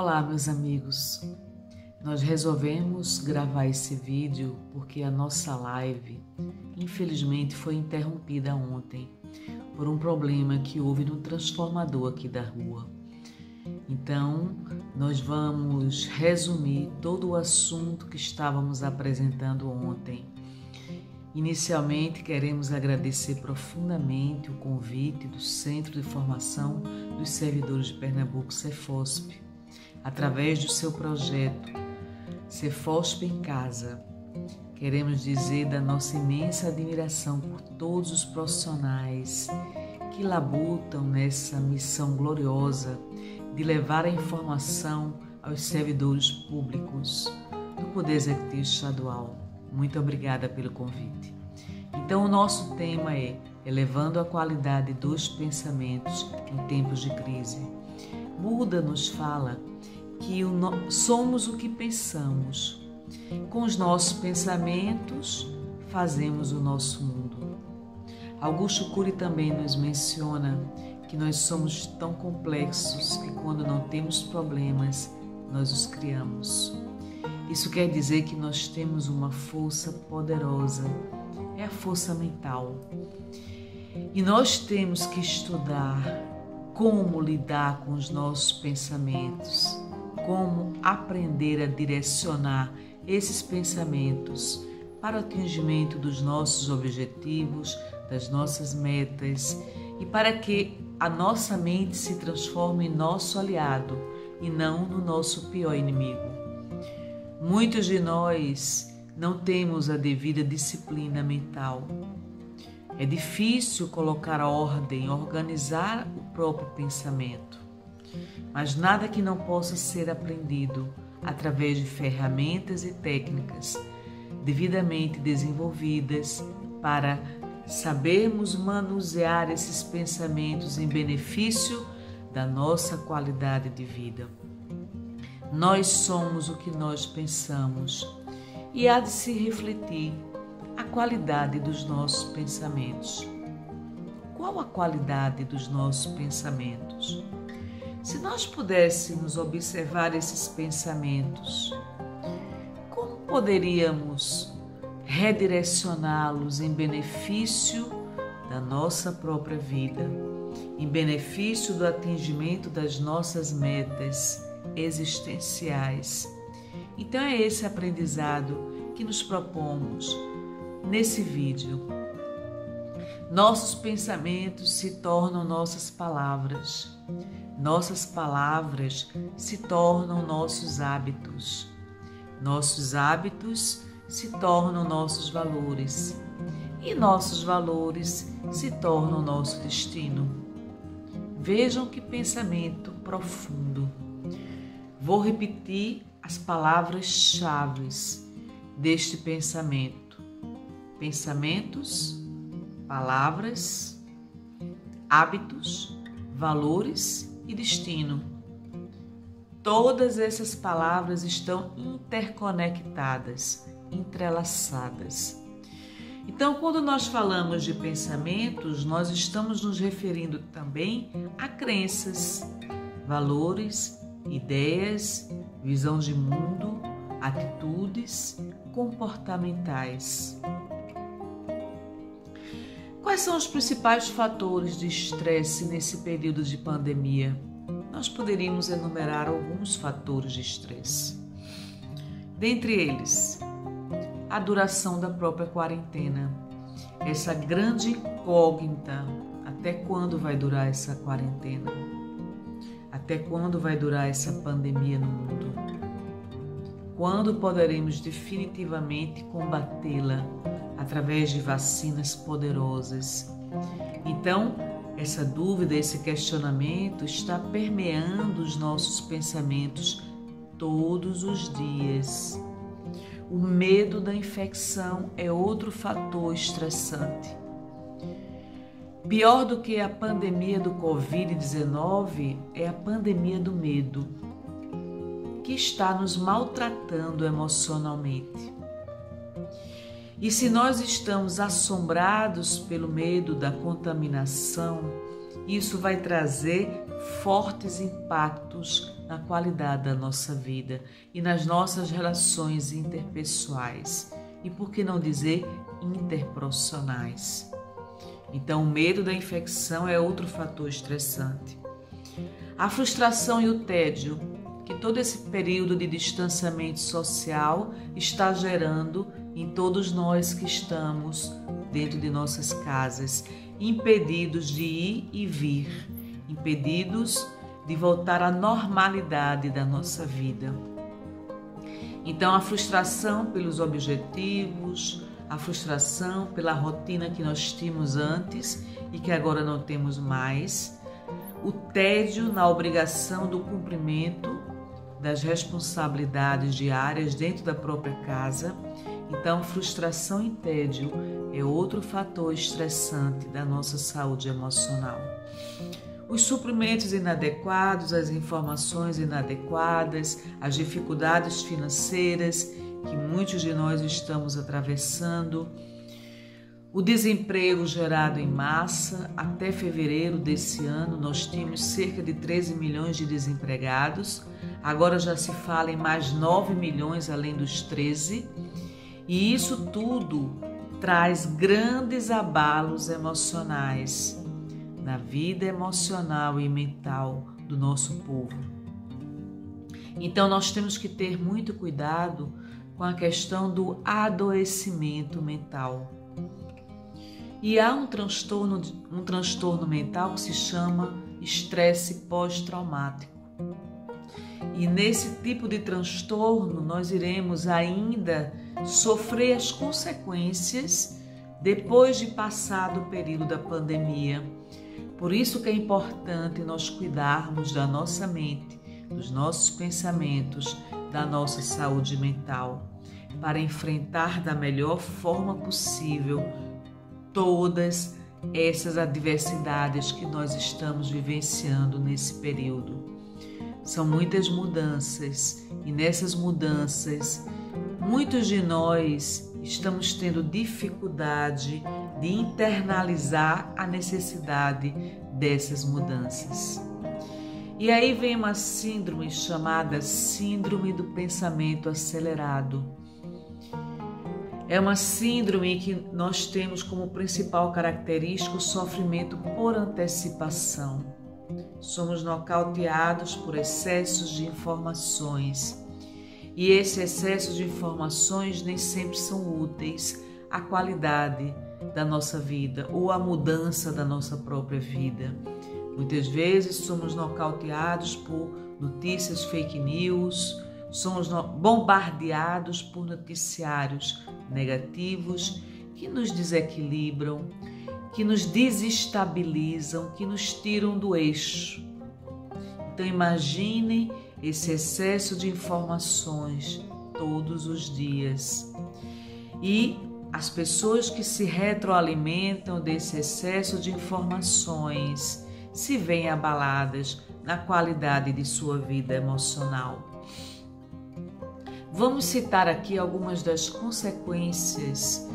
Olá, meus amigos. Nós resolvemos gravar esse vídeo porque a nossa live, infelizmente, foi interrompida ontem por um problema que houve no transformador aqui da rua. Então, nós vamos resumir todo o assunto que estávamos apresentando ontem. Inicialmente, queremos agradecer profundamente o convite do Centro de Formação dos Servidores de Pernambuco, Cefosp, através do seu projeto Cefosp em Casa. Queremos dizer da nossa imensa admiração por todos os profissionais que labutam nessa missão gloriosa de levar a informação aos servidores públicos do Poder Executivo Estadual. Muito obrigada pelo convite. Então, o nosso tema é elevando a qualidade dos pensamentos em tempos de crise. Buda nos fala que somos o que pensamos. Com os nossos pensamentos, fazemos o nosso mundo. Augusto Cury também nos menciona que nós somos tão complexos que quando não temos problemas, nós os criamos. Isso quer dizer que nós temos uma força poderosa, é a força mental. E nós temos que estudar como lidar com os nossos pensamentos, como aprender a direcionar esses pensamentos para o atingimento dos nossos objetivos, das nossas metas e para que a nossa mente se transforme em nosso aliado e não no nosso pior inimigo. Muitos de nós não temos a devida disciplina mental. É difícil colocar ordem, organizar o próprio pensamento. Mas nada que não possa ser aprendido através de ferramentas e técnicas devidamente desenvolvidas para sabermos manusear esses pensamentos em benefício da nossa qualidade de vida. Nós somos o que nós pensamos e há de se refletir a qualidade dos nossos pensamentos. Qual a qualidade dos nossos pensamentos? Se nós pudéssemos observar esses pensamentos, como poderíamos redirecioná-los em benefício da nossa própria vida, em benefício do atingimento das nossas metas existenciais? Então é esse aprendizado que nos propomos nesse vídeo. Nossos pensamentos se tornam nossas palavras. Nossas palavras se tornam nossos hábitos. Nossos hábitos se tornam nossos valores. E nossos valores se tornam nosso destino. Vejam que pensamento profundo. Vou repetir as palavras-chave deste pensamento. Pensamentos, palavras, hábitos, valores e destino. Todas essas palavras estão interconectadas, entrelaçadas. Então, quando nós falamos de pensamentos, nós estamos nos referindo também a crenças, valores, ideias, visão de mundo, atitudes comportamentais. Quais são os principais fatores de estresse nesse período de pandemia? Nós poderíamos enumerar alguns fatores de estresse. Dentre eles, a duração da própria quarentena. Essa grande incógnita, até quando vai durar essa quarentena? Até quando vai durar essa pandemia no mundo? Quando poderemos definitivamente combatê-la através de vacinas poderosas? Então, essa dúvida, esse questionamento está permeando os nossos pensamentos todos os dias. O medo da infecção é outro fator estressante. Pior do que a pandemia do Covid-19 é a pandemia do medo, que está nos maltratando emocionalmente. E se nós estamos assombrados pelo medo da contaminação, isso vai trazer fortes impactos na qualidade da nossa vida e nas nossas relações interpessoais e, por que não dizer, interprofissionais. Então, o medo da infecção é outro fator estressante. A frustração e o tédio que todo esse período de distanciamento social está gerando em todos nós que estamos dentro de nossas casas, impedidos de ir e vir, impedidos de voltar à normalidade da nossa vida. Então, a frustração pelos objetivos, a frustração pela rotina que nós tínhamos antes e que agora não temos mais, o tédio na obrigação do cumprimento das responsabilidades diárias dentro da própria casa. Então, frustração e tédio é outro fator estressante da nossa saúde emocional. Os suprimentos inadequados, as informações inadequadas, as dificuldades financeiras que muitos de nós estamos atravessando, o desemprego gerado em massa. Até fevereiro desse ano nós tínhamos cerca de 13 milhões de desempregados, agora já se fala em mais 9 milhões além dos 13, e isso tudo traz grandes abalos emocionais na vida emocional e mental do nosso povo. Então nós temos que ter muito cuidado com a questão do adoecimento mental. E há um transtorno mental que se chama estresse pós-traumático. E nesse tipo de transtorno nós iremos ainda sofrer as consequências depois de passado o período da pandemia. Por isso que é importante nós cuidarmos da nossa mente, dos nossos pensamentos, da nossa saúde mental, para enfrentar da melhor forma possível todas essas adversidades que nós estamos vivenciando nesse período. São muitas mudanças e nessas mudanças muitos de nós estamos tendo dificuldade de internalizar a necessidade dessas mudanças. E aí vem uma síndrome chamada síndrome do pensamento acelerado. É uma síndrome que nós temos como principal característica o sofrimento por antecipação. Somos nocauteados por excessos de informações. E esse excesso de informações nem sempre são úteis à qualidade da nossa vida ou à mudança da nossa própria vida. Muitas vezes somos nocauteados por notícias fake news, somos bombardeados por noticiários negativos que nos desequilibram, que nos desestabilizam, que nos tiram do eixo. Então imaginem esse excesso de informações todos os dias. E as pessoas que se retroalimentam desse excesso de informações se veem abaladas na qualidade de sua vida emocional. Vamos citar aqui algumas das consequências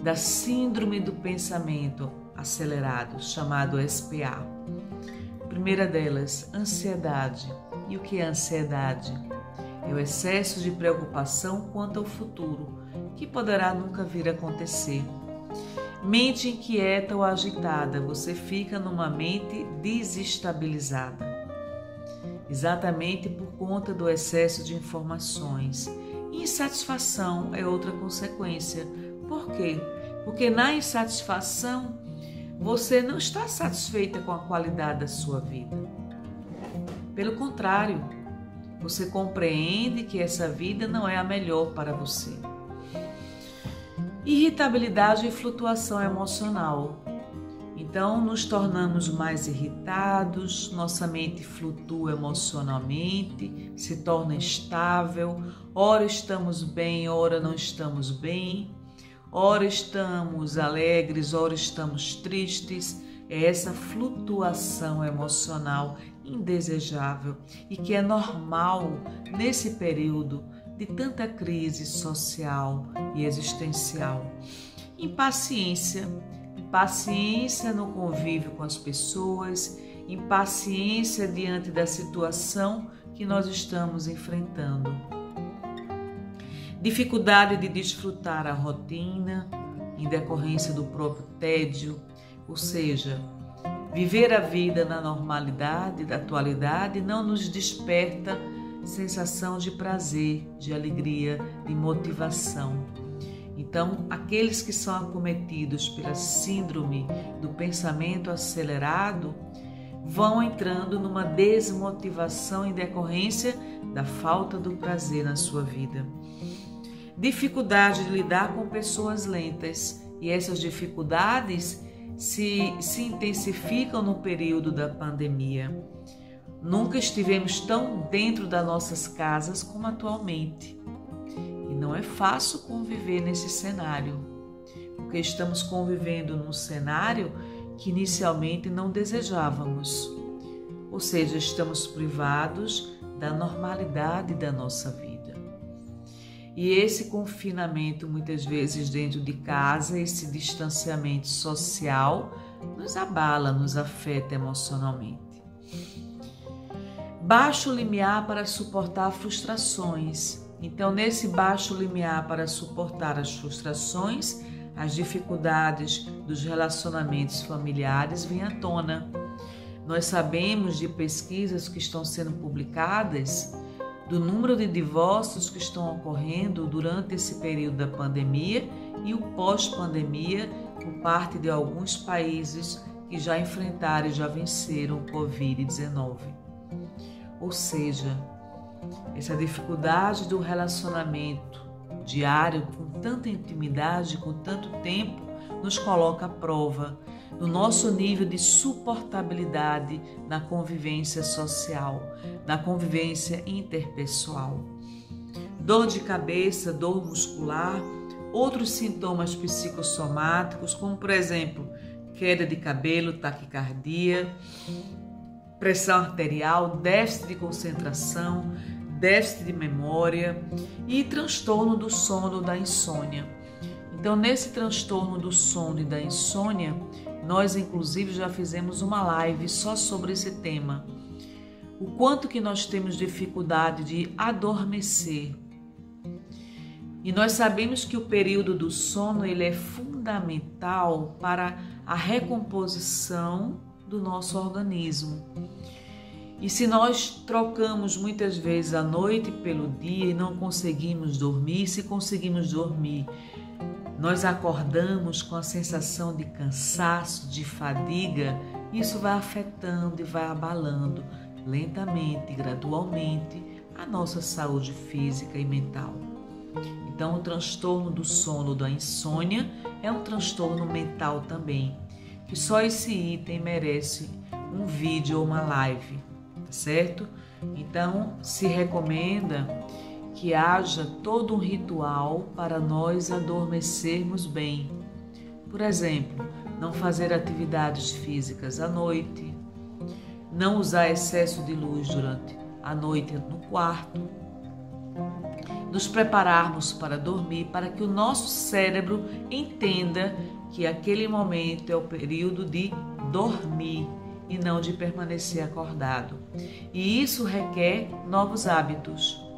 da síndrome do pensamento acelerado, chamado SPA. A primeira delas, ansiedade. E o que é ansiedade? É o excesso de preocupação quanto ao futuro, que poderá nunca vir a acontecer. Mente inquieta ou agitada, você fica numa mente desestabilizada. Exatamente por conta do excesso de informações. Insatisfação é outra consequência. Por quê? Porque na insatisfação você não está satisfeita com a qualidade da sua vida. Pelo contrário, você compreende que essa vida não é a melhor para você. Irritabilidade e flutuação emocional. Então, nos tornamos mais irritados, nossa mente flutua emocionalmente, se torna instável, ora estamos bem, ora não estamos bem, ora estamos alegres, ora estamos tristes. É essa flutuação emocional indesejável e que é normal nesse período de tanta crise social e existencial. Impaciência impaciência no convívio com as pessoas, impaciência diante da situação que nós estamos enfrentando. Dificuldade de desfrutar a rotina em decorrência do próprio tédio, ou seja, viver a vida na normalidade da atualidade não nos desperta sensação de prazer, de alegria, de motivação. Então, aqueles que são acometidos pela síndrome do pensamento acelerado vão entrando numa desmotivação em decorrência da falta do prazer na sua vida. Dificuldade de lidar com pessoas lentas, e essas dificuldades se intensificam no período da pandemia. Nunca estivemos tão dentro das nossas casas como atualmente. E não é fácil conviver nesse cenário, porque estamos convivendo num cenário que inicialmente não desejávamos. Ou seja, estamos privados da normalidade da nossa vida. E esse confinamento, muitas vezes dentro de casa, esse distanciamento social, nos abala, nos afeta emocionalmente. Baixo limiar para suportar frustrações. Então, nesse baixo limiar para suportar as frustrações, as dificuldades dos relacionamentos familiares vêm à tona. Nós sabemos de pesquisas que estão sendo publicadas do número de divórcios que estão ocorrendo durante esse período da pandemia e o pós-pandemia por parte de alguns países que já enfrentaram e já venceram o Covid-19. Ou seja, essa dificuldade do relacionamento diário com tanta intimidade, com tanto tempo, nos coloca à prova do nosso nível de suportabilidade na convivência social, na convivência interpessoal. Dor de cabeça, dor muscular, outros sintomas psicossomáticos, como por exemplo, queda de cabelo, taquicardia, pressão arterial, déficit de concentração, déficit de memória e transtorno do sono da insônia. Então, nesse transtorno do sono e da insônia, nós inclusive já fizemos uma live só sobre esse tema. O quanto que nós temos dificuldade de adormecer. E nós sabemos que o período do sono ele é fundamental para a recomposição do nosso organismo. E se nós trocamos muitas vezes a noite pelo dia e não conseguimos dormir, se conseguimos dormir, nós acordamos com a sensação de cansaço, de fadiga, isso vai afetando e vai abalando lentamente, gradualmente, a nossa saúde física e mental. Então, o transtorno do sono, da insônia, é um transtorno mental também, que só esse item merece um vídeo ou uma live, tá certo? Então, se recomenda que haja todo um ritual para nós adormecermos bem. Por exemplo, não fazer atividades físicas à noite, não usar excesso de luz durante a noite no quarto, nos prepararmos para dormir, para que o nosso cérebro entenda que aquele momento é o período de dormir e não de permanecer acordado. E isso requer novos hábitos.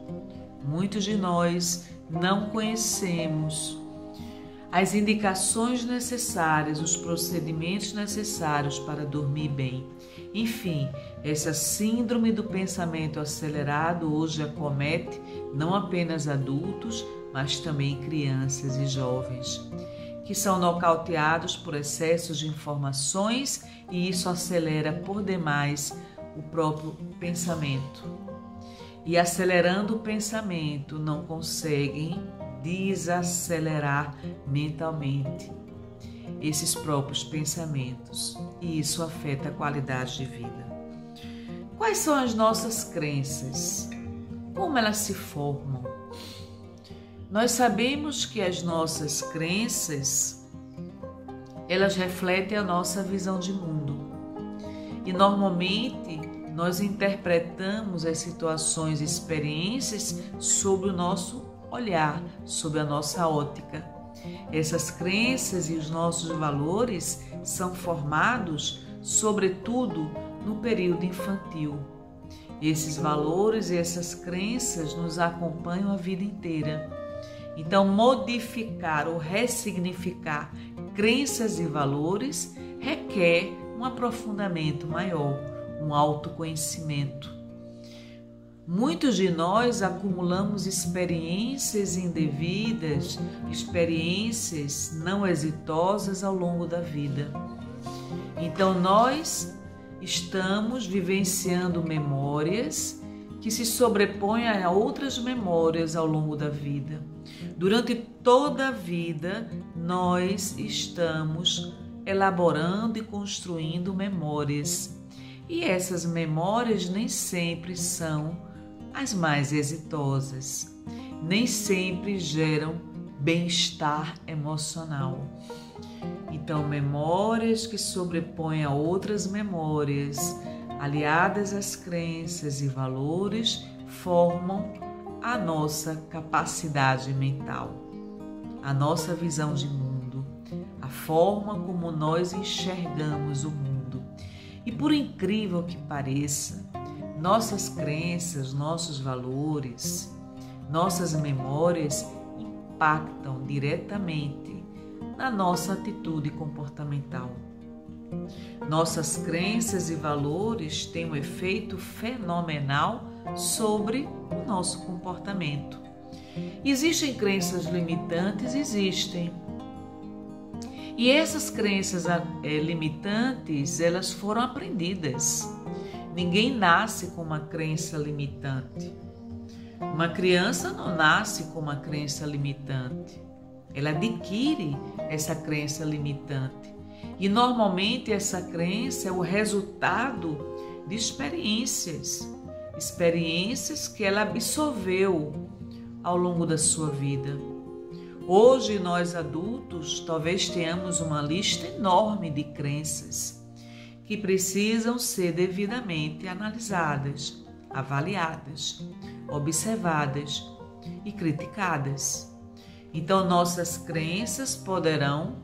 Muitos de nós não conhecemos as indicações necessárias, os procedimentos necessários para dormir bem. Enfim, essa síndrome do pensamento acelerado hoje acomete não apenas adultos, mas também crianças e jovens, que são nocauteados por excessos de informações e isso acelera por demais o próprio pensamento. E acelerando o pensamento, não conseguem desacelerar mentalmente esses próprios pensamentos e isso afeta a qualidade de vida. Quais são as nossas crenças? Como elas se formam? Nós sabemos que as nossas crenças, elas refletem a nossa visão de mundo e normalmente nós interpretamos as situações e experiências sob o nosso olhar, sob a nossa ótica. Essas crenças e os nossos valores são formados, sobretudo, no período infantil. Esses valores e essas crenças nos acompanham a vida inteira. Então, modificar ou ressignificar crenças e valores requer um aprofundamento maior, um autoconhecimento. Muitos de nós acumulamos experiências indevidas, experiências não exitosas ao longo da vida. Então, nós estamos vivenciando memórias que se sobrepõem a outras memórias ao longo da vida. Durante toda a vida, nós estamos elaborando e construindo memórias. E essas memórias nem sempre são as mais exitosas, nem sempre geram bem-estar emocional. Então, memórias que sobrepõem a outras memórias, aliadas às crenças e valores, formam a nossa capacidade mental, a nossa visão de mundo, a forma como nós enxergamos o mundo. E por incrível que pareça, nossas crenças, nossos valores, nossas memórias impactam diretamente na nossa atitude comportamental. Nossas crenças e valores têm um efeito fenomenal sobre o nosso comportamento. Existem crenças limitantes? Existem. E essas crenças limitantes, elas foram aprendidas. Ninguém nasce com uma crença limitante. Uma criança não nasce com uma crença limitante. Ela adquire essa crença limitante. E normalmente essa crença é o resultado de experiências que ela absorveu ao longo da sua vida. Hoje nós adultos talvez tenhamos uma lista enorme de crenças que precisam ser devidamente analisadas, avaliadas, observadas e criticadas. Então, nossas crenças poderão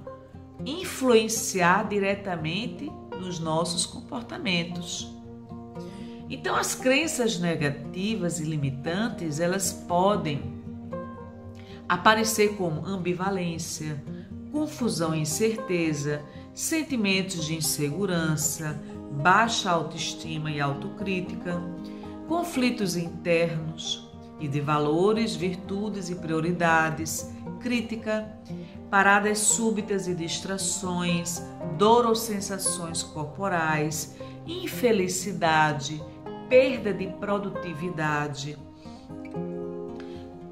influenciar diretamente nos nossos comportamentos. Então, as crenças negativas e limitantes, elas podem aparecer como ambivalência, confusão e incerteza, sentimentos de insegurança, baixa autoestima e autocrítica, conflitos internos e de valores, virtudes e prioridades, crítica, paradas súbitas e distrações, dor ou sensações corporais, infelicidade, perda de produtividade,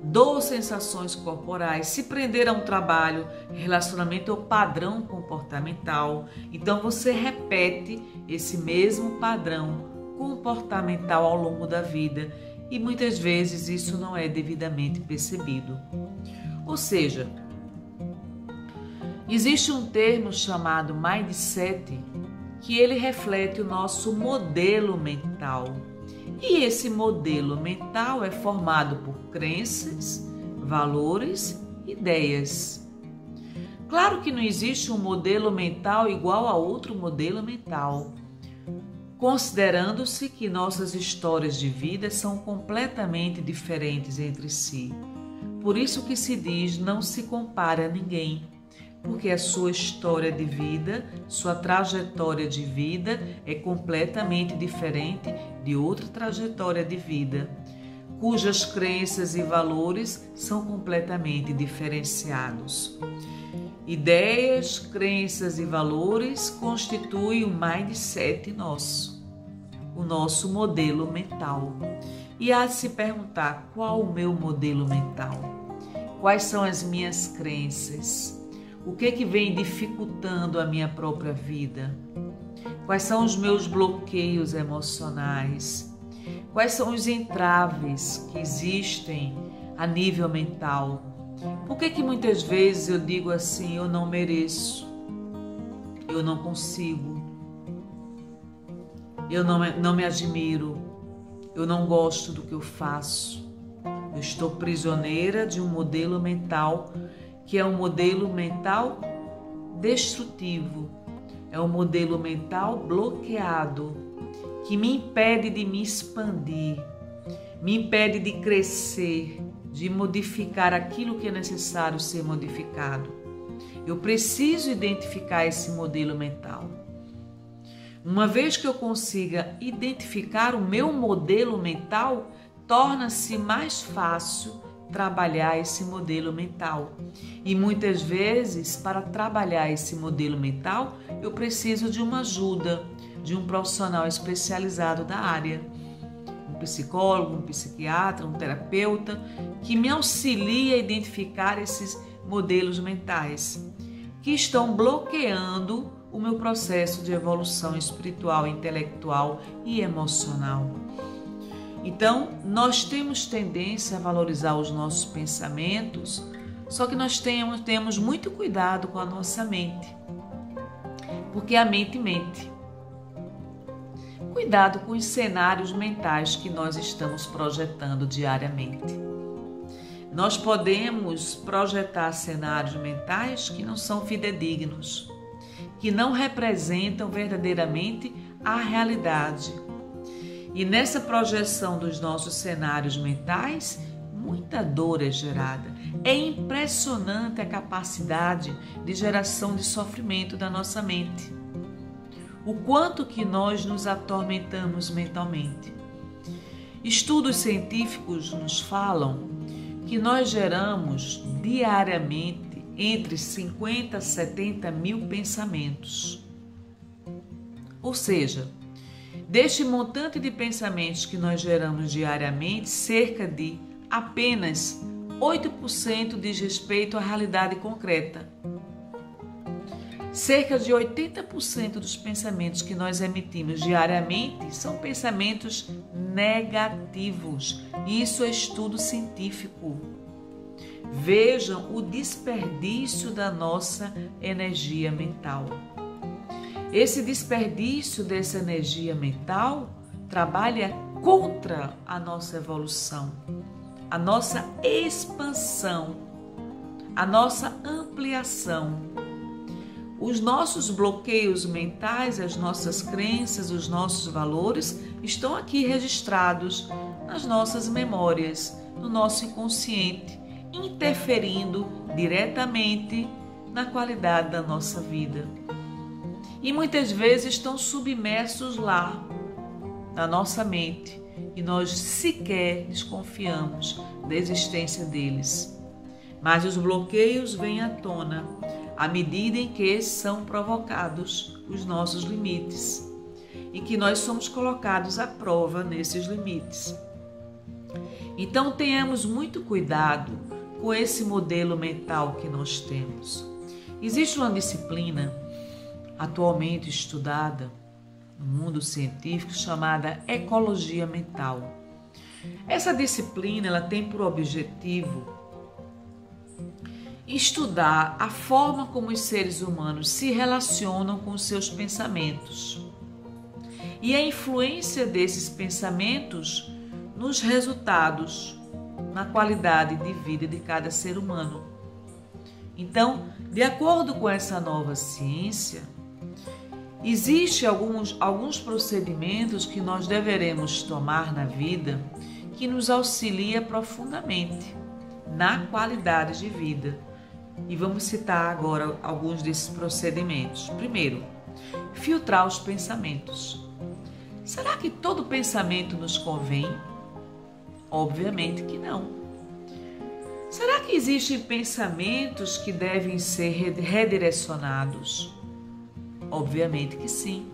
dor ou sensações corporais, se prender a um trabalho, relacionamento ou padrão comportamental. Então você repete esse mesmo padrão comportamental ao longo da vida e muitas vezes isso não é devidamente percebido. Ou seja, existe um termo chamado mindset que ele reflete o nosso modelo mental. E esse modelo mental é formado por crenças, valores, ideias. Claro que não existe um modelo mental igual a outro modelo mental, considerando-se que nossas histórias de vida são completamente diferentes entre si. Por isso que se diz não se compara a ninguém, porque a sua história de vida, sua trajetória de vida é completamente diferente de outra trajetória de vida, cujas crenças e valores são completamente diferenciados. Ideias, crenças e valores constituem o mindset nosso, o nosso modelo mental. E há de se perguntar, qual o meu modelo mental? Quais são as minhas crenças? O que vem dificultando a minha própria vida? Quais são os meus bloqueios emocionais? Quais são os entraves que existem a nível mental? Por que muitas vezes eu digo assim, eu não mereço, eu não consigo, eu não me admiro, eu não gosto do que eu faço? Eu estou prisioneira de um modelo mental que é um modelo mental destrutivo, é um modelo mental bloqueado, que me impede de me expandir, me impede de crescer, de modificar aquilo que é necessário ser modificado. Eu preciso identificar esse modelo mental. Uma vez que eu consiga identificar o meu modelo mental, torna-se mais fácil trabalhar esse modelo mental. E muitas vezes, para trabalhar esse modelo mental, eu preciso de uma ajuda, de um profissional especializado da área. Um psicólogo, um psiquiatra, um terapeuta, que me auxilie a identificar esses modelos mentais que estão bloqueando o meu processo de evolução espiritual, intelectual e emocional. Então, nós temos tendência a valorizar os nossos pensamentos, só que nós temos muito cuidado com a nossa mente, porque a mente mente. Cuidado com os cenários mentais que nós estamos projetando diariamente. Nós podemos projetar cenários mentais que não são fidedignos, que não representam verdadeiramente a realidade. E nessa projeção dos nossos cenários mentais, muita dor é gerada. É impressionante a capacidade de geração de sofrimento da nossa mente. O quanto que nós nos atormentamos mentalmente. Estudos científicos nos falam que nós geramos diariamente entre 50 a 70 mil pensamentos. Ou seja, deste montante de pensamentos que nós geramos diariamente, cerca de apenas 8% diz respeito à realidade concreta. Cerca de 80% dos pensamentos que nós emitimos diariamente são pensamentos negativos. Isso é estudo científico. Vejam o desperdício da nossa energia mental. Esse desperdício dessa energia mental trabalha contra a nossa evolução, a nossa expansão, a nossa ampliação. Os nossos bloqueios mentais, as nossas crenças, os nossos valores estão aqui registrados nas nossas memórias, no nosso inconsciente, interferindo diretamente na qualidade da nossa vida. E muitas vezes estão submersos lá, na nossa mente, e nós sequer desconfiamos da existência deles. Mas os bloqueios vêm à tona à medida em que são provocados os nossos limites e que nós somos colocados à prova nesses limites. Então tenhamos muito cuidado com esse modelo mental que nós temos. Existe uma disciplina atualmente estudada no mundo científico chamada ecologia mental. Essa disciplina ela tem por objetivo estudar a forma como os seres humanos se relacionam com seus pensamentos e a influência desses pensamentos nos resultados, na qualidade de vida de cada ser humano. Então, de acordo com essa nova ciência, existem alguns procedimentos que nós deveremos tomar na vida que nos auxilia profundamente na qualidade de vida. E vamos citar agora alguns desses procedimentos. Primeiro, filtrar os pensamentos. Será que todo pensamento nos convém? Obviamente que não. Será que existem pensamentos que devem ser redirecionados? Obviamente que sim.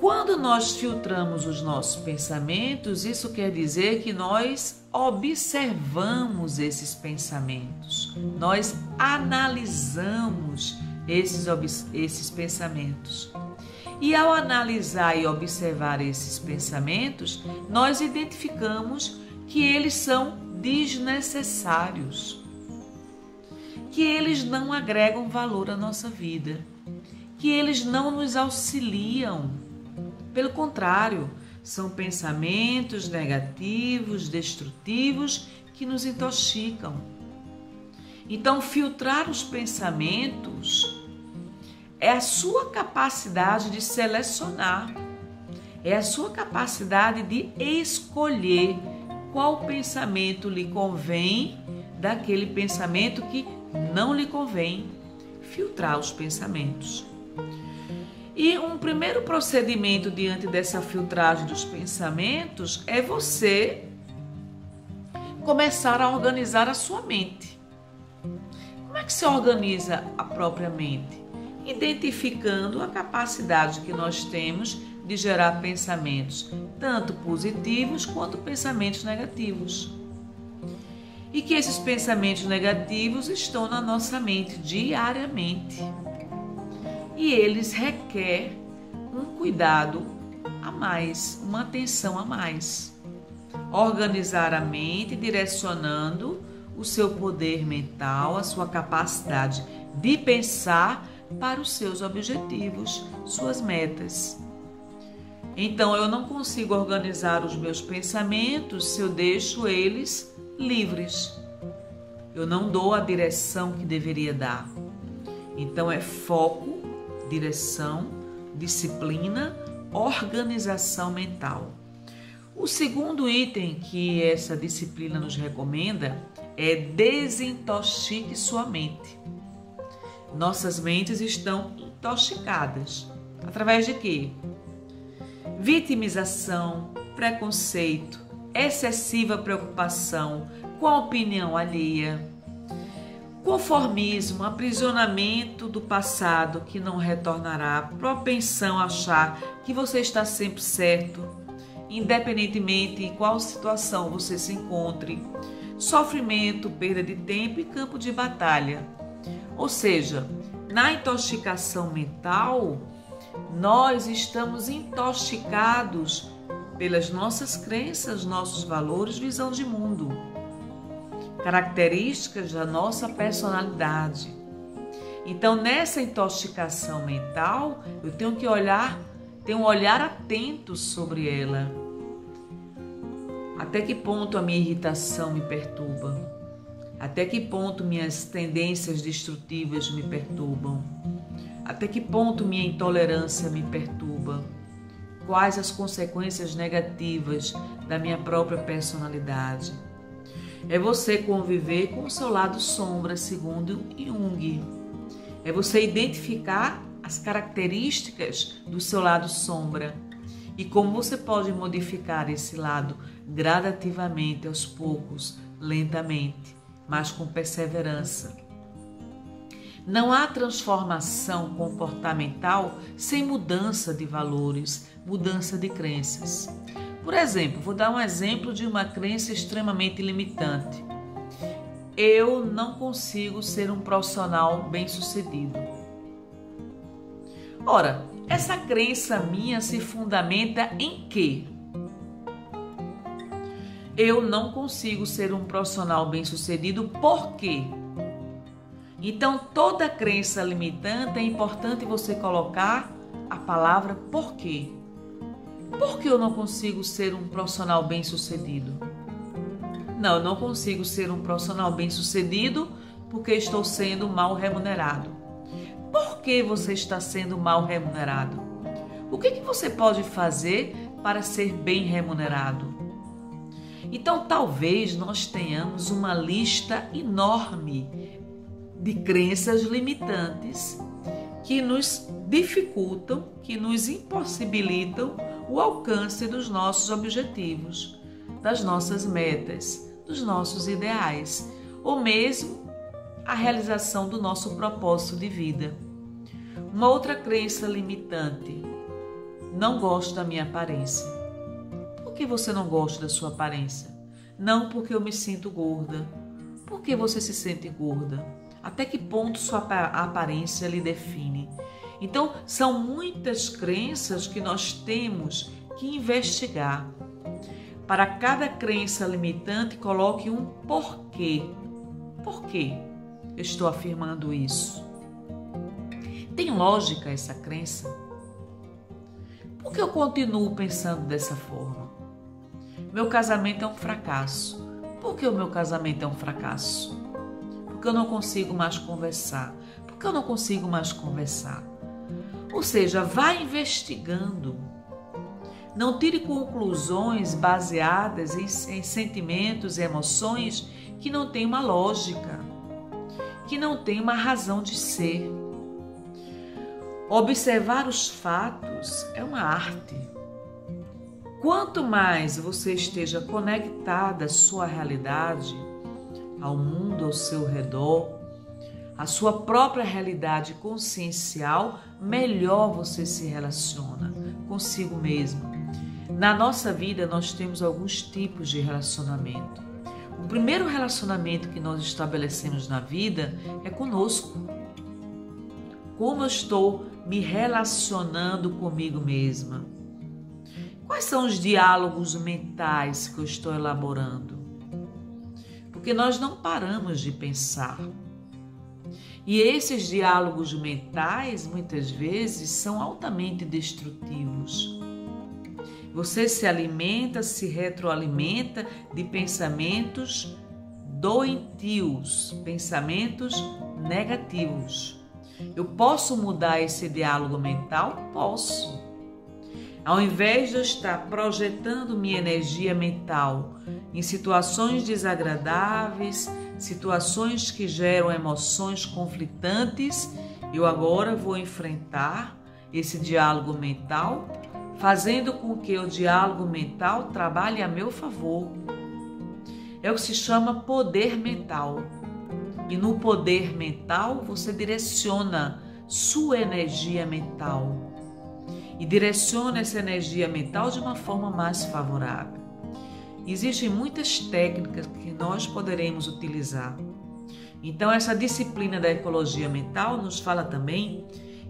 Quando nós filtramos os nossos pensamentos, isso quer dizer que nós observamos esses pensamentos, nós analisamos esses pensamentos. E ao analisar e observar esses pensamentos, nós identificamos que eles são desnecessários, que eles não agregam valor à nossa vida, que eles não nos auxiliam. Pelo contrário, são pensamentos negativos, destrutivos, que nos intoxicam. Então, filtrar os pensamentos é a sua capacidade de selecionar, é a sua capacidade de escolher qual pensamento lhe convém daquele pensamento que não lhe convém. Filtrar os pensamentos. E um primeiro procedimento diante dessa filtragem dos pensamentos é você começar a organizar a sua mente. Como é que se organiza a própria mente? Identificando a capacidade que nós temos de gerar pensamentos, tanto positivos quanto pensamentos negativos. E que esses pensamentos negativos estão na nossa mente diariamente. E eles requerem um cuidado a mais, uma atenção a mais. Organizar a mente direcionando o seu poder mental, a sua capacidade de pensar para os seus objetivos, suas metas. Então, eu não consigo organizar os meus pensamentos se eu deixo eles livres. Eu não dou a direção que deveria dar. Então, é foco, direção, disciplina, organização mental. O segundo item que essa disciplina nos recomenda é desintoxique sua mente. Nossas mentes estão intoxicadas. Através de quê? Vitimização, preconceito, excessiva preocupação com a opinião alheia, conformismo, aprisionamento do passado que não retornará, propensão a achar que você está sempre certo, independentemente em qual situação você se encontre, sofrimento, perda de tempo e campo de batalha. Ou seja, na intoxicação mental, nós estamos intoxicados pelas nossas crenças, nossos valores, visão de mundo, características da nossa personalidade. Então, nessa intoxicação mental, eu tenho que ter um olhar atento sobre ela. Até que ponto a minha irritação me perturba? Até que ponto minhas tendências destrutivas me perturbam? Até que ponto minha intolerância me perturba? Quais as consequências negativas da minha própria personalidade? É você conviver com o seu lado sombra, segundo Jung. É você identificar as características do seu lado sombra e como você pode modificar esse lado gradativamente, aos poucos, lentamente, mas com perseverança. Não há transformação comportamental sem mudança de valores, mudança de crenças. Por exemplo, vou dar um exemplo de uma crença extremamente limitante. Eu não consigo ser um profissional bem-sucedido. Ora, essa crença minha se fundamenta em quê? Eu não consigo ser um profissional bem-sucedido por quê? Então, toda crença limitante é importante você colocar a palavra por quê. Por que eu não consigo ser um profissional bem-sucedido? Não, eu não consigo ser um profissional bem-sucedido porque estou sendo mal remunerado. Por que você está sendo mal remunerado? O que você pode fazer para ser bem remunerado? Então, talvez nós tenhamos uma lista enorme de crenças limitantes que nos dificultam, que nos impossibilitam o alcance dos nossos objetivos, das nossas metas, dos nossos ideais, ou mesmo a realização do nosso propósito de vida. Uma outra crença limitante: não gosto da minha aparência. Por que você não gosta da sua aparência? Não, porque eu me sinto gorda. Por que você se sente gorda? Até que ponto sua aparência lhe define? Então, são muitas crenças que nós temos que investigar. Para cada crença limitante, coloque um porquê. Por que eu estou afirmando isso? Tem lógica essa crença? Por que eu continuo pensando dessa forma? Meu casamento é um fracasso. Por que o meu casamento é um fracasso? Porque eu não consigo mais conversar. Porque eu não consigo mais conversar. Ou seja, vá investigando. Não tire conclusões baseadas em sentimentos e emoções que não têm uma lógica, que não têm uma razão de ser. Observar os fatos é uma arte. Quanto mais você esteja conectada à sua realidade, ao mundo ao seu redor, à sua própria realidade consciencial, melhor você se relaciona consigo mesmo. Na nossa vida, nós temos alguns tipos de relacionamento. O primeiro relacionamento que nós estabelecemos na vida é conosco. Como eu estou me relacionando comigo mesma? Quais são os diálogos mentais que eu estou elaborando? Porque nós não paramos de pensar. E esses diálogos mentais, muitas vezes, são altamente destrutivos. Você se alimenta, se retroalimenta de pensamentos doentios, pensamentos negativos. Eu posso mudar esse diálogo mental? Posso. Ao invés de eu estar projetando minha energia mental em situações desagradáveis, situações que geram emoções conflitantes, eu agora vou enfrentar esse diálogo mental, fazendo com que o diálogo mental trabalhe a meu favor. É o que se chama poder mental. E no poder mental, você direciona sua energia mental. E direciona essa energia mental de uma forma mais favorável. Existem muitas técnicas que nós poderemos utilizar. Então, essa disciplina da ecologia mental nos fala também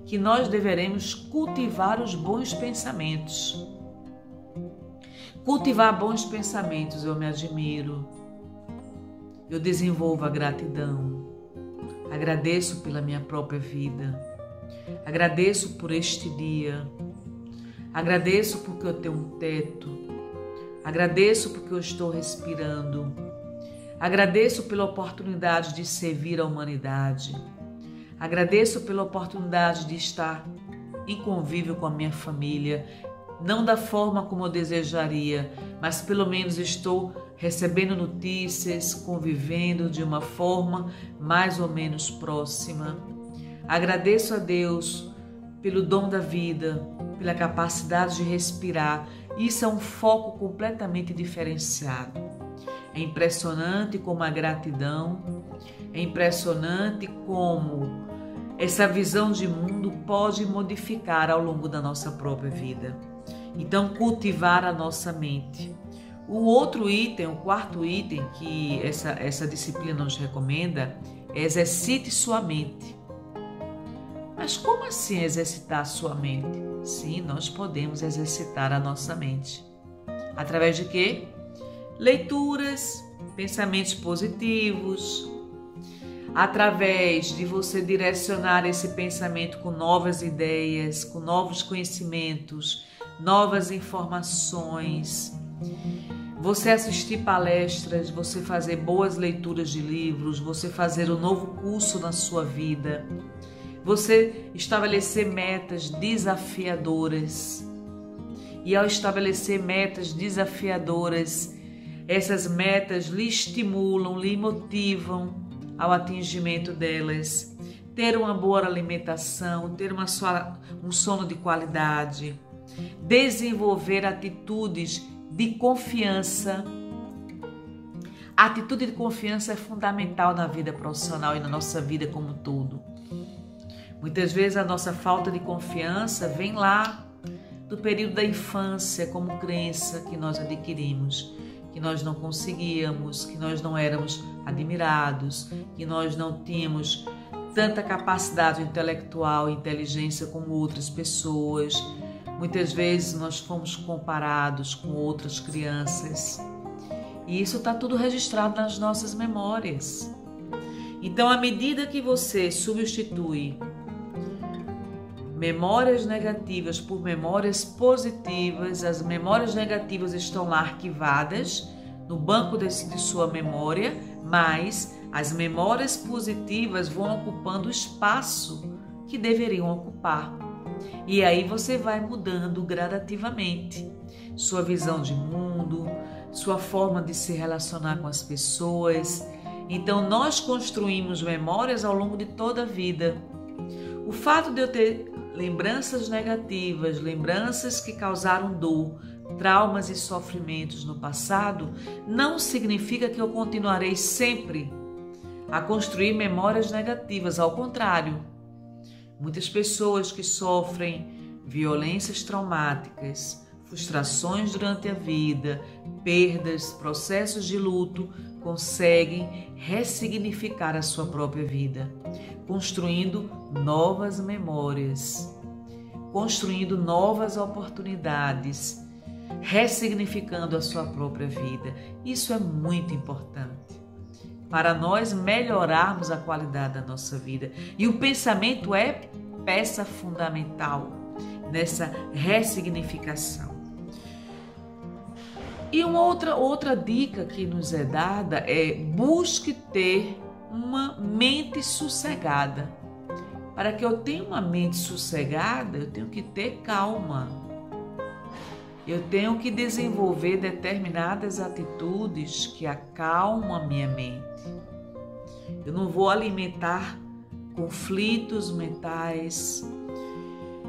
que nós deveremos cultivar os bons pensamentos. Cultivar bons pensamentos, eu me admiro, eu desenvolvo a gratidão, agradeço pela minha própria vida, agradeço por este dia, agradeço porque eu tenho um teto, agradeço porque eu estou respirando, agradeço pela oportunidade de servir a humanidade, agradeço pela oportunidade de estar em convívio com a minha família, não da forma como eu desejaria, mas pelo menos estou recebendo notícias, convivendo de uma forma mais ou menos próxima. Agradeço a Deus pelo dom da vida, pela capacidade de respirar. Isso é um foco completamente diferenciado. É impressionante como a gratidão, é impressionante como essa visão de mundo pode modificar ao longo da nossa própria vida. Então, cultivar a nossa mente. O outro item, o quarto item que essa disciplina nos recomenda é exercite sua mente. Mas como assim exercitar a sua mente? Sim, nós podemos exercitar a nossa mente. Através de quê? Leituras, pensamentos positivos, através de você direcionar esse pensamento com novas ideias, com novos conhecimentos, novas informações, você assistir palestras, você fazer boas leituras de livros, você fazer um novo curso na sua vida, você estabelecer metas desafiadoras. E ao estabelecer metas desafiadoras, essas metas lhe estimulam, lhe motivam ao atingimento delas. Ter uma boa alimentação, ter um sono de qualidade, desenvolver atitudes de confiança. A atitude de confiança é fundamental na vida profissional e na nossa vida como um todo. Muitas vezes a nossa falta de confiança vem lá do período da infância, como crença que nós adquirimos, que nós não conseguíamos, que nós não éramos admirados, que nós não tínhamos tanta capacidade intelectual e inteligência como outras pessoas. Muitas vezes nós fomos comparados com outras crianças. E isso está tudo registrado nas nossas memórias. Então, à medida que você substitui memórias negativas por memórias positivas, as memórias negativas estão lá arquivadas no banco de sua memória, mas As memórias positivas vão ocupando o espaço que deveriam ocupar. E aí você vai mudando gradativamente sua visão de mundo, sua forma de se relacionar com as pessoas. Então nós construímos memórias ao longo de toda a vida. O fato de eu ter lembranças negativas, lembranças que causaram dor, traumas e sofrimentos no passado, não significa que eu continuarei sempre a construir memórias negativas. Ao contrário, muitas pessoas que sofrem violências traumáticas, frustrações durante a vida, perdas, processos de luto, conseguem ressignificar a sua própria vida, construindo novas memórias, construindo novas oportunidades, ressignificando a sua própria vida. Isso é muito importante para nós melhorarmos a qualidade da nossa vida. E o pensamento é peça fundamental nessa ressignificação. E uma outra dica que nos é dada é: busque ter uma mente sossegada. Para que eu tenha uma mente sossegada, eu tenho que ter calma. Eu tenho que desenvolver determinadas atitudes que acalmam a minha mente. Eu não vou alimentar conflitos mentais.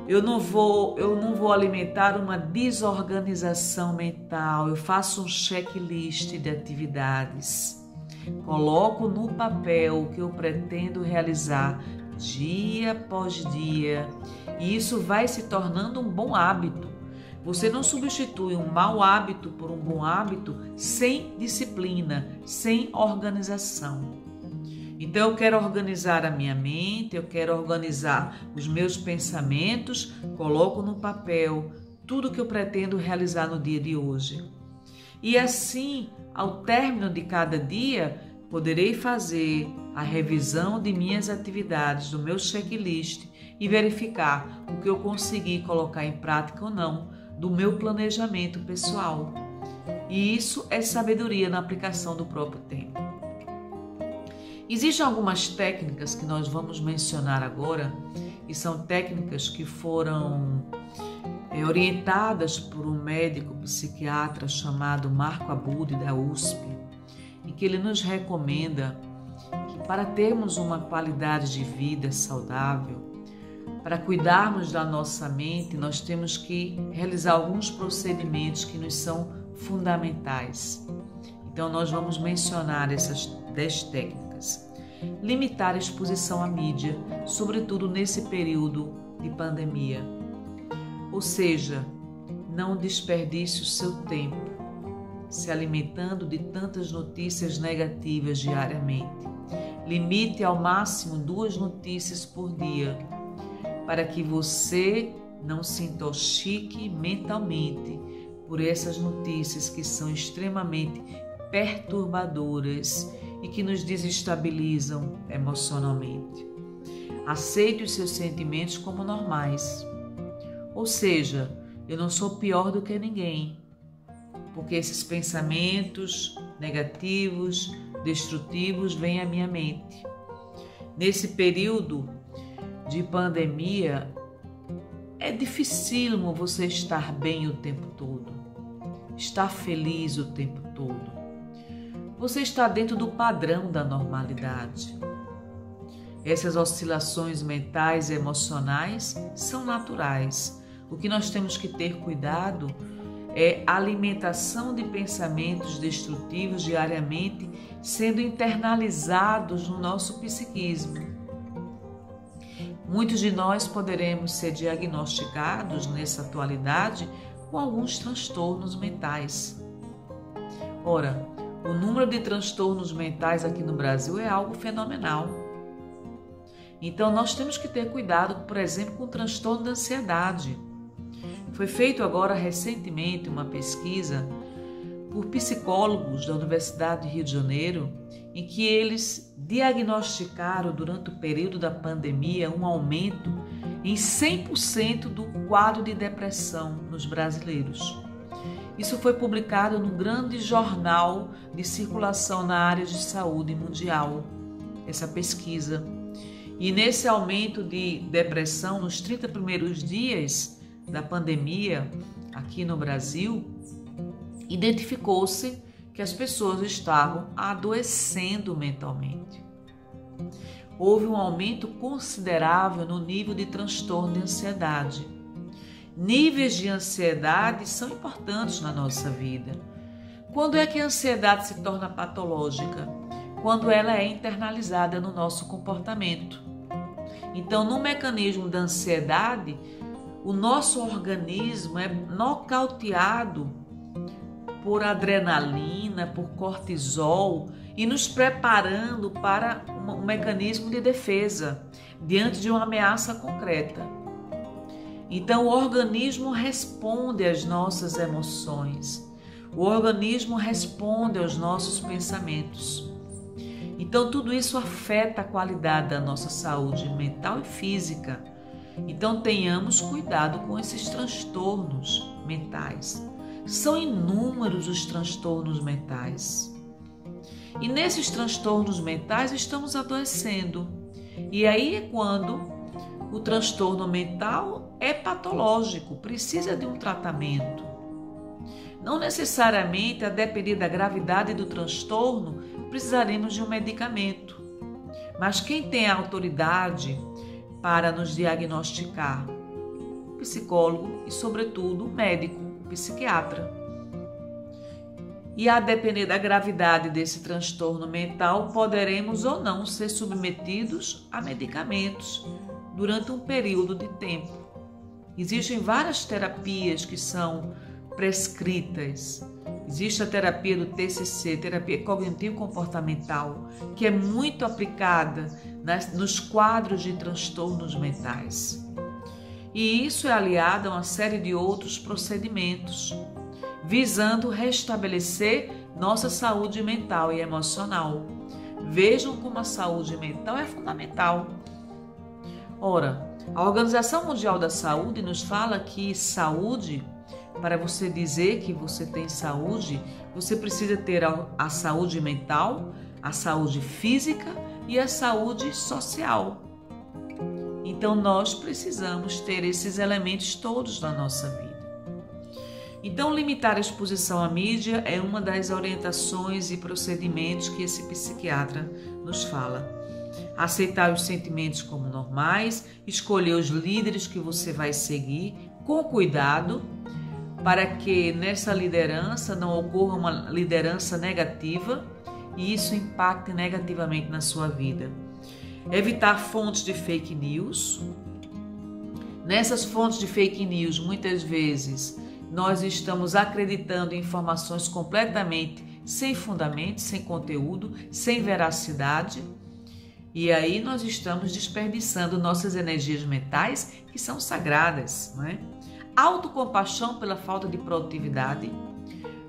Eu não vou alimentar uma desorganização mental. Eu faço um checklist de atividades. Coloco no papel o que eu pretendo realizar dia após dia. E isso vai se tornando um bom hábito. Você não substitui um mau hábito por um bom hábito sem disciplina, sem organização. Então eu quero organizar a minha mente, eu quero organizar os meus pensamentos, coloco no papel tudo que eu pretendo realizar no dia de hoje. E assim, ao término de cada dia, poderei fazer a revisão de minhas atividades, do meu checklist e verificar o que eu consegui colocar em prática ou não do meu planejamento pessoal. E isso é sabedoria na aplicação do próprio tempo. Existem algumas técnicas que nós vamos mencionar agora, e são técnicas que foram orientadas por um médico psiquiatra chamado Marco Abudi, da USP, em que ele nos recomenda que para termos uma qualidade de vida saudável, para cuidarmos da nossa mente, nós temos que realizar alguns procedimentos que nos são fundamentais. Então nós vamos mencionar essas 10 técnicas. Limitar a exposição à mídia, sobretudo nesse período de pandemia. Ou seja, não desperdice o seu tempo se alimentando de tantas notícias negativas diariamente. Limite ao máximo 2 notícias por dia, para que você não se intoxique mentalmente por essas notícias que são extremamente perturbadoras e que nos desestabilizam emocionalmente. Aceite os seus sentimentos como normais. Ou seja, eu não sou pior do que ninguém, porque esses pensamentos negativos, destrutivos vêm à minha mente. Nesse período de pandemia, é dificílimo você estar bem o tempo todo, estar feliz o tempo todo. Você está dentro do padrão da normalidade. Essas oscilações mentais e emocionais são naturais. O que nós temos que ter cuidado é a alimentação de pensamentos destrutivos diariamente sendo internalizados no nosso psiquismo. Muitos de nós poderemos ser diagnosticados nessa atualidade com alguns transtornos mentais. Ora, o número de transtornos mentais aqui no Brasil é algo fenomenal. Então, nós temos que ter cuidado, por exemplo, com o transtorno da ansiedade. Foi feito agora recentemente uma pesquisa por psicólogos da Universidade de Rio de Janeiro, em que eles diagnosticaram durante o período da pandemia um aumento em 100% do quadro de depressão nos brasileiros. Isso foi publicado no grande jornal de circulação na área de saúde mundial, essa pesquisa. E nesse aumento de depressão, nos 30 primeiros dias da pandemia aqui no Brasil, identificou-se que as pessoas estavam adoecendo mentalmente. Houve um aumento considerável no nível de transtorno de ansiedade. Níveis de ansiedade são importantes na nossa vida. Quando é que a ansiedade se torna patológica? Quando ela é internalizada no nosso comportamento. Então, no mecanismo da ansiedade, o nosso organismo é nocauteado por adrenalina, por cortisol e nos preparando para um mecanismo de defesa diante de uma ameaça concreta. Então, o organismo responde às nossas emoções, o organismo responde aos nossos pensamentos. Então, tudo isso afeta a qualidade da nossa saúde mental e física. Então, tenhamos cuidado com esses transtornos mentais. São inúmeros os transtornos mentais. E nesses transtornos mentais estamos adoecendo. E aí é quando o transtorno mental é patológico, precisa de um tratamento. Não necessariamente, a depender da gravidade do transtorno, precisaremos de um medicamento. Mas quem tem a autoridade para nos diagnosticar? O psicólogo e, sobretudo, o médico, o psiquiatra. E a depender da gravidade desse transtorno mental, poderemos ou não ser submetidos a medicamentos durante um período de tempo. Existem várias terapias que são prescritas. Existe a terapia do TCC, terapia cognitivo-comportamental, que é muito aplicada nos quadros de transtornos mentais. E isso é aliado a uma série de outros procedimentos, visando restabelecer nossa saúde mental e emocional. Vejam como a saúde mental é fundamental. Ora, a Organização Mundial da Saúde nos fala que saúde, para você dizer que você tem saúde, você precisa ter a saúde mental, a saúde física e a saúde social. Então, nós precisamos ter esses elementos todos na nossa vida. Então, limitar a exposição à mídia é uma das orientações e procedimentos que esse psiquiatra nos fala. Aceitar os sentimentos como normais, escolher os líderes que você vai seguir com cuidado, para que nessa liderança não ocorra uma liderança negativa e isso impacte negativamente na sua vida. Evitar fontes de fake news. Nessas fontes de fake news, muitas vezes, nós estamos acreditando em informações completamente sem fundamento, sem conteúdo, sem veracidade. E aí nós estamos desperdiçando nossas energias mentais, que são sagradas, não é? Autocompaixão pela falta de produtividade.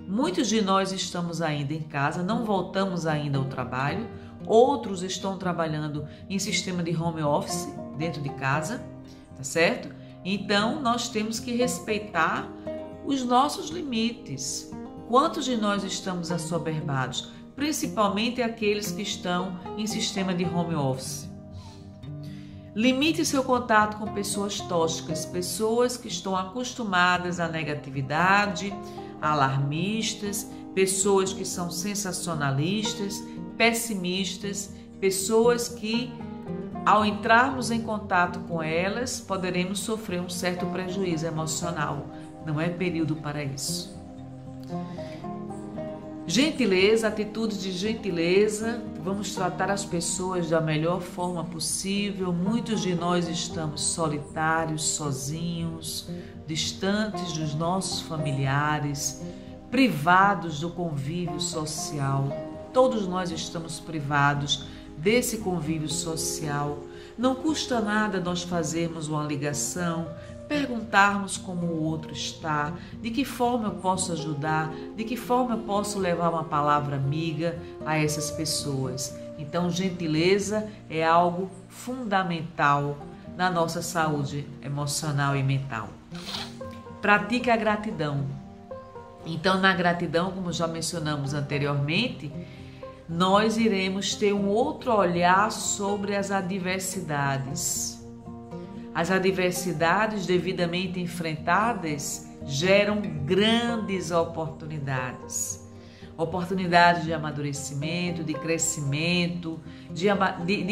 Muitos de nós estamos ainda em casa, não voltamos ainda ao trabalho. Outros estão trabalhando em sistema de home office, dentro de casa, tá certo? Então, nós temos que respeitar os nossos limites. Quantos de nós estamos assoberbados? Principalmente aqueles que estão em sistema de home office. Limite seu contato com pessoas tóxicas, pessoas que estão acostumadas à negatividade, alarmistas, pessoas que são sensacionalistas, pessimistas, pessoas que, ao entrarmos em contato com elas, poderemos sofrer um certo prejuízo emocional. Não é período para isso. Gentileza, atitudes de gentileza, vamos tratar as pessoas da melhor forma possível. Muitos de nós estamos solitários, sozinhos, distantes dos nossos familiares, privados do convívio social. Todos nós estamos privados desse convívio social. Não custa nada nós fazermos uma ligação, perguntarmos como o outro está, de que forma eu posso ajudar, de que forma eu posso levar uma palavra amiga a essas pessoas. Então, gentileza é algo fundamental na nossa saúde emocional e mental. Pratique a gratidão. Então, na gratidão, como já mencionamos anteriormente, nós iremos ter um outro olhar sobre as adversidades. As adversidades devidamente enfrentadas geram grandes oportunidades. Oportunidades de amadurecimento, de crescimento, de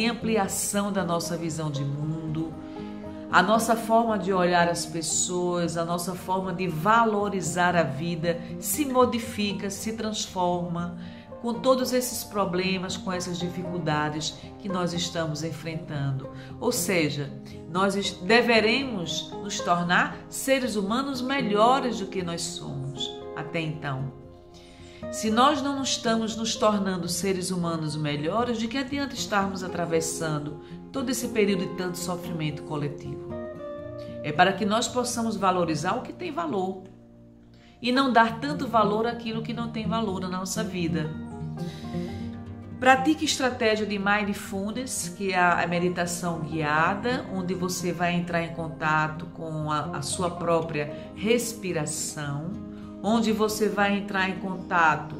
ampliação da nossa visão de mundo. A nossa forma de olhar as pessoas, a nossa forma de valorizar a vida se modifica, se transforma com todos esses problemas, com essas dificuldades que nós estamos enfrentando. Ou seja, nós deveremos nos tornar seres humanos melhores do que nós somos até então. Se nós não estamos nos tornando seres humanos melhores, de que adianta estarmos atravessando todo esse período de tanto sofrimento coletivo? É para que nós possamos valorizar o que tem valor e não dar tanto valor àquilo que não tem valor na nossa vida. Pratique estratégia de Mindfulness, que é a meditação guiada, onde você vai entrar em contato com a sua própria respiração, onde você vai entrar em contato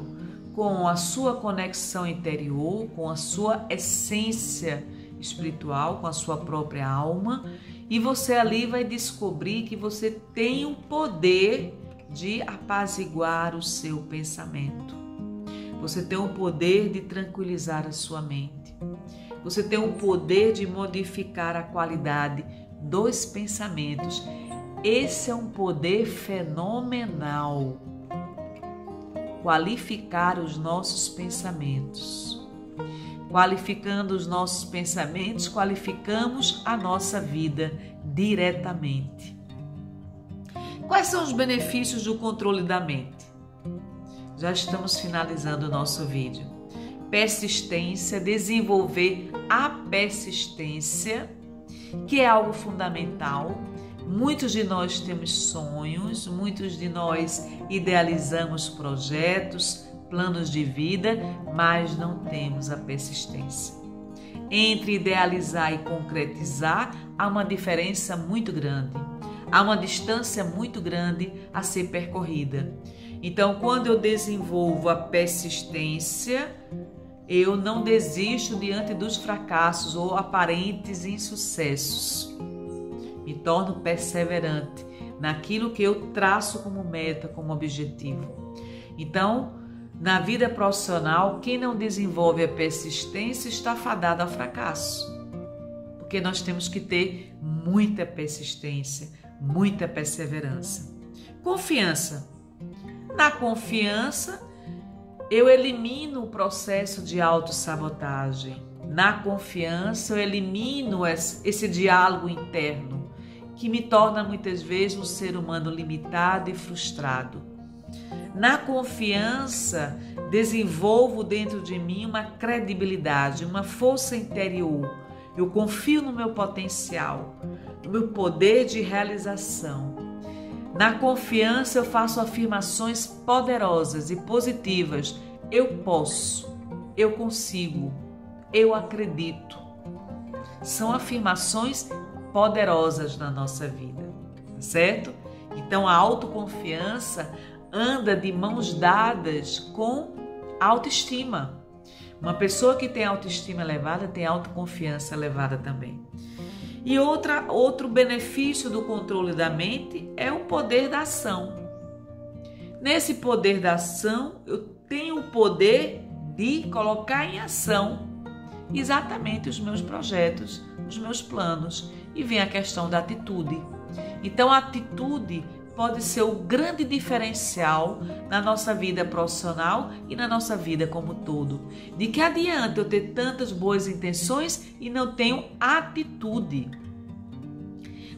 com a sua conexão interior, com a sua essência espiritual, com a sua própria alma, e você ali vai descobrir que você tem o poder de apaziguar o seu pensamento. Você tem o poder de tranquilizar a sua mente. Você tem o poder de modificar a qualidade dos pensamentos. Esse é um poder fenomenal. Qualificar os nossos pensamentos. Qualificando os nossos pensamentos, qualificamos a nossa vida diretamente. Quais são os benefícios do controle da mente? Já estamos finalizando o nosso vídeo. Persistência, desenvolver a persistência, que é algo fundamental. Muitos de nós temos sonhos, muitos de nós idealizamos projetos, planos de vida, mas não temos a persistência. Entre idealizar e concretizar, há uma diferença muito grande. Há uma distância muito grande a ser percorrida. Então, quando eu desenvolvo a persistência, eu não desisto diante dos fracassos ou aparentes insucessos. Me torno perseverante naquilo que eu traço como meta, como objetivo. Então, na vida profissional, quem não desenvolve a persistência está fadado ao fracasso. Porque nós temos que ter muita persistência, muita perseverança. Confiança. Na confiança, eu elimino o processo de autossabotagem. Na confiança, eu elimino esse diálogo interno, que me torna muitas vezes um ser humano limitado e frustrado. Na confiança, desenvolvo dentro de mim uma credibilidade, uma força interior. Eu confio no meu potencial, no meu poder de realização. Na confiança, eu faço afirmações poderosas e positivas. Eu posso, eu consigo, eu acredito. São afirmações poderosas na nossa vida, certo? Então, a autoconfiança anda de mãos dadas com autoestima. Uma pessoa que tem autoestima elevada tem autoconfiança elevada também. E outro benefício do controle da mente é o poder da ação. Nesse poder da ação, eu tenho o poder de colocar em ação exatamente os meus projetos, os meus planos. E vem a questão da atitude. Então, a atitude pode ser o grande diferencial na nossa vida profissional e na nossa vida como todo. De que adianta eu ter tantas boas intenções e não tenho atitude?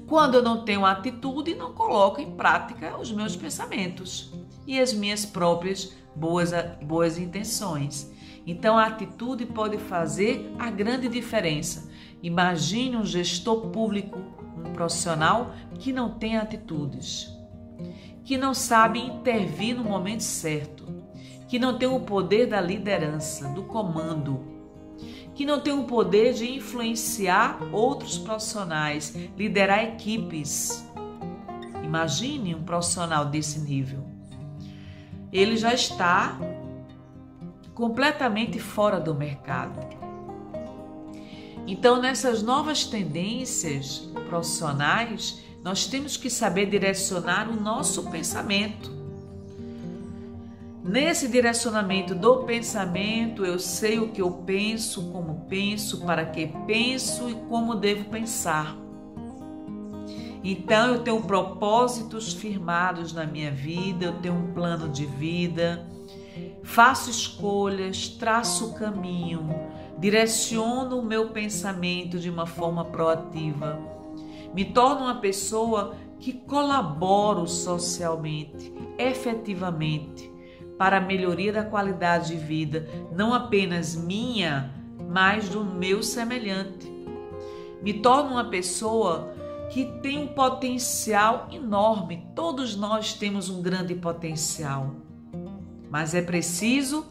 Quando eu não tenho atitude, não coloco em prática os meus pensamentos e as minhas próprias boas intenções. Então, a atitude pode fazer a grande diferença. Imagine um gestor público, um profissional que não tem atitudes, que não sabe intervir no momento certo, que não tem o poder da liderança, do comando, que não tem o poder de influenciar outros profissionais, liderar equipes. Imagine um profissional desse nível. ele já está completamente fora do mercado. Então, nessas novas tendências profissionais, nós temos que saber direcionar o nosso pensamento. Nesse direcionamento do pensamento, eu sei o que eu penso, como penso, para que penso e como devo pensar. Então, eu tenho propósitos firmados na minha vida, eu tenho um plano de vida, faço escolhas, traço o caminho, direciono o meu pensamento de uma forma proativa, me torno uma pessoa que colaboro socialmente, efetivamente, para a melhoria da qualidade de vida, não apenas minha, mas do meu semelhante. Me torno uma pessoa que tem um potencial enorme. Todos nós temos um grande potencial, mas é preciso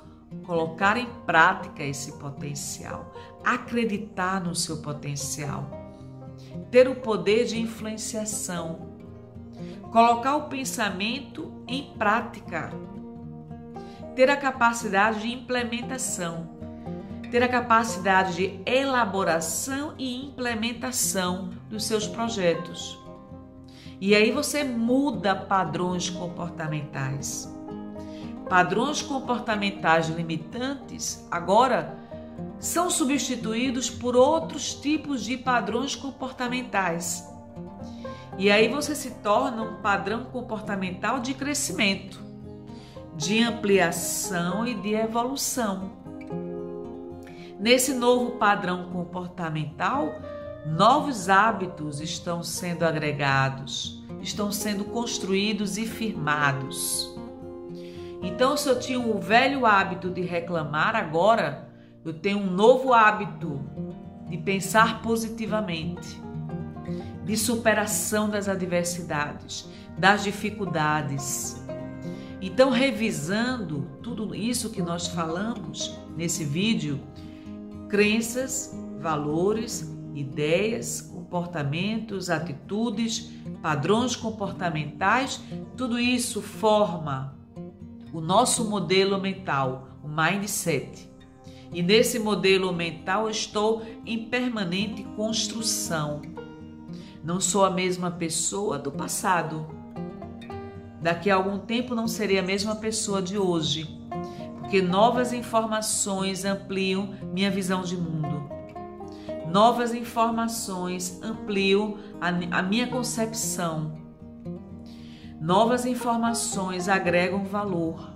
colocar em prática esse potencial, acreditar no seu potencial, ter o poder de influenciação, colocar o pensamento em prática, ter a capacidade de implementação, ter a capacidade de elaboração e implementação dos seus projetos. E aí você muda padrões comportamentais. Padrões comportamentais limitantes agora são substituídos por outros tipos de padrões comportamentais. E aí você se torna um padrão comportamental de crescimento, de ampliação e de evolução. Nesse novo padrão comportamental, novos hábitos estão sendo agregados, estão sendo construídos e firmados. Então, se eu tinha um velho hábito de reclamar, agora eu tenho um novo hábito de pensar positivamente, de superação das adversidades, das dificuldades. Então, revisando tudo isso que nós falamos nesse vídeo, crenças, valores, ideias, comportamentos, atitudes, padrões comportamentais, tudo isso forma o nosso modelo mental, o mindset. E nesse modelo mental eu estou em permanente construção. Não sou a mesma pessoa do passado. Daqui a algum tempo não serei a mesma pessoa de hoje, porque novas informações ampliam minha visão de mundo. Novas informações ampliam a minha concepção. Novas informações agregam valor.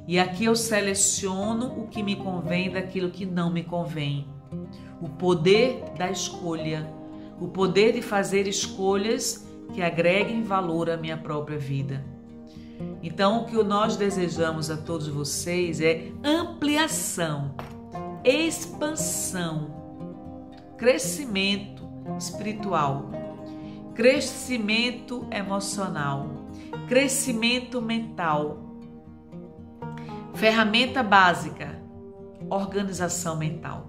E aqui eu seleciono o que me convém daquilo que não me convém. O poder da escolha, o poder de fazer escolhas que agreguem valor à minha própria vida. Então, o que nós desejamos a todos vocês é ampliação, expansão, crescimento espiritual, crescimento emocional, crescimento mental. Ferramenta básica, organização mental.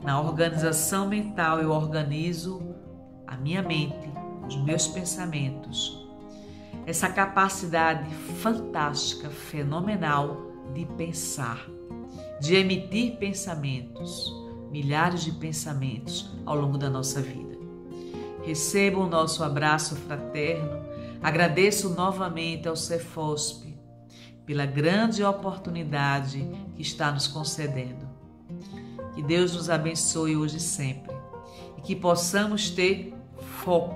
Na organização mental eu organizo a minha mente, os meus pensamentos. Essa capacidade fantástica, fenomenal de pensar, de emitir pensamentos, milhares de pensamentos ao longo da nossa vida. Receba o nosso abraço fraterno. Agradeço novamente ao Cefosp pela grande oportunidade que está nos concedendo. Que Deus nos abençoe hoje e sempre e que possamos ter foco,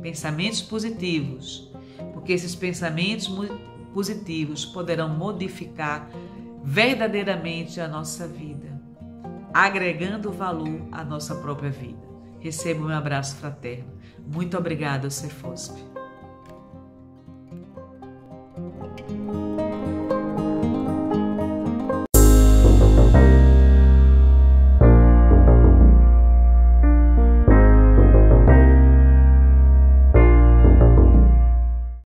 pensamentos positivos, porque esses pensamentos positivos poderão modificar verdadeiramente a nossa vida, agregando valor à nossa própria vida. Receba o meu abraço fraterno. Muito obrigada, Cefosp.